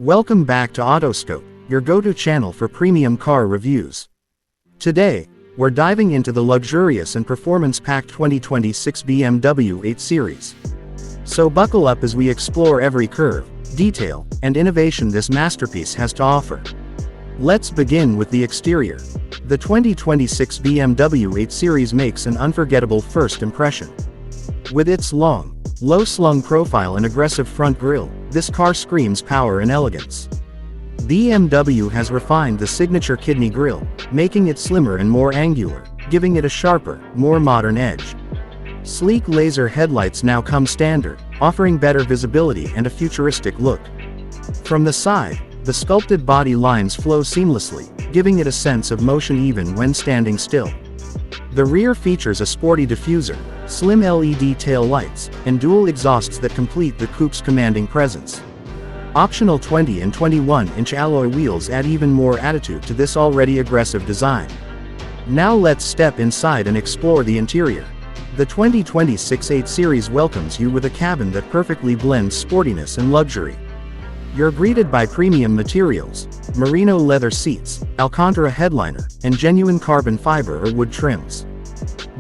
Welcome back to Autoscope, your go-to channel for premium car reviews. Today, we're diving into the luxurious and performance-packed 2026 BMW 8 Series. So buckle up as we explore every curve, detail, and innovation this masterpiece has to offer. Let's begin with the exterior. The 2026 BMW 8 Series makes an unforgettable first impression. With its long, low-slung profile and aggressive front grille, this car screams power and elegance. BMW has refined the signature kidney grille, making it slimmer and more angular, giving it a sharper, more modern edge. Sleek laser headlights now come standard, offering better visibility and a futuristic look. From the side, the sculpted body lines flow seamlessly, giving it a sense of motion even when standing still. The rear features a sporty diffuser, slim LED tail lights, and dual exhausts that complete the coupe's commanding presence. Optional 20 and 21-inch alloy wheels add even more attitude to this already aggressive design. Now let's step inside and explore the interior. The 2026 8 Series welcomes you with a cabin that perfectly blends sportiness and luxury. You're greeted by premium materials, merino leather seats, Alcantara headliner, and genuine carbon fiber or wood trims.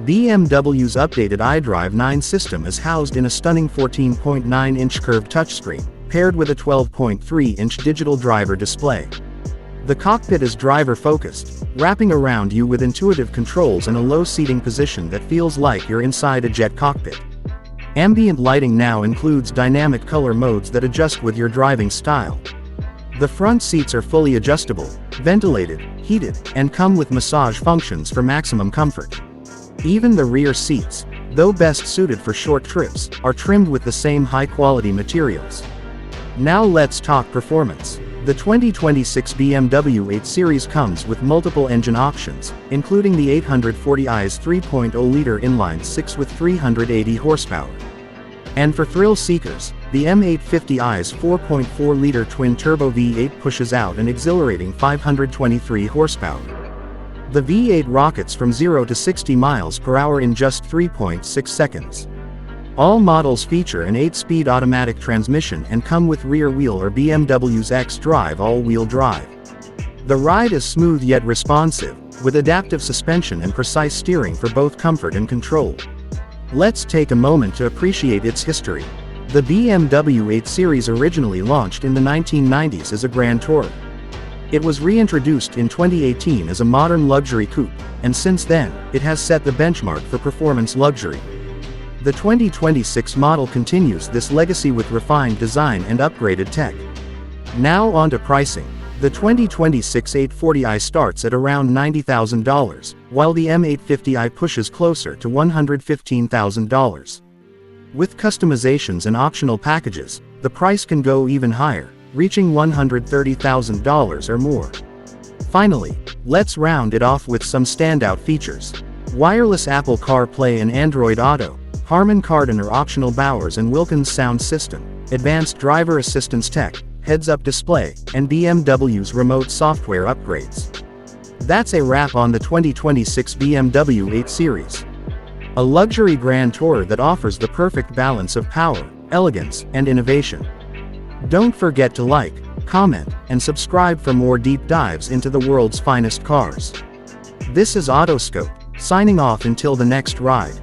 BMW's updated iDrive 9 system is housed in a stunning 14.9-inch curved touchscreen, paired with a 12.3-inch digital driver display. The cockpit is driver-focused, wrapping around you with intuitive controls and a low seating position that feels like you're inside a jet cockpit. Ambient lighting now includes dynamic color modes that adjust with your driving style. The front seats are fully adjustable, ventilated, heated, and come with massage functions for maximum comfort. Even the rear seats, though best suited for short trips, are trimmed with the same high-quality materials. Now let's talk performance. The 2026 BMW 8 Series comes with multiple engine options, including the 840i's 3.0-liter inline-six with 380 horsepower. And for thrill seekers, the M850i's 4.4-liter twin-turbo V8 pushes out an exhilarating 523 horsepower. The V8 rockets from 0 to 60 miles per hour in just 3.6 seconds. All models feature an 8-speed automatic transmission and come with rear-wheel or BMW's X-Drive all-wheel drive. The ride is smooth yet responsive, with adaptive suspension and precise steering for both comfort and control. Let's take a moment to appreciate its history. The BMW 8 Series originally launched in the 1990s as a Grand Tourer. It was reintroduced in 2018 as a modern luxury coupe, and since then, it has set the benchmark for performance luxury. The 2026 model continues this legacy with refined design and upgraded tech. Now on to pricing. The 2026 840i starts at around $90,000, while the M850i pushes closer to $115,000. With customizations and optional packages, the price can go even higher, reaching $130,000 or more. Finally, let's round it off with some standout features. Wireless Apple CarPlay and Android Auto, Harman Kardon or optional Bowers and Wilkins sound system, advanced driver assistance tech, heads-up display, and BMW's remote software upgrades. That's a wrap on the 2026 BMW 8 Series. A luxury Grand Tourer that offers the perfect balance of power, elegance, and innovation. Don't forget to like, comment, and subscribe for more deep dives into the world's finest cars. This is Autoscope, signing off until the next ride.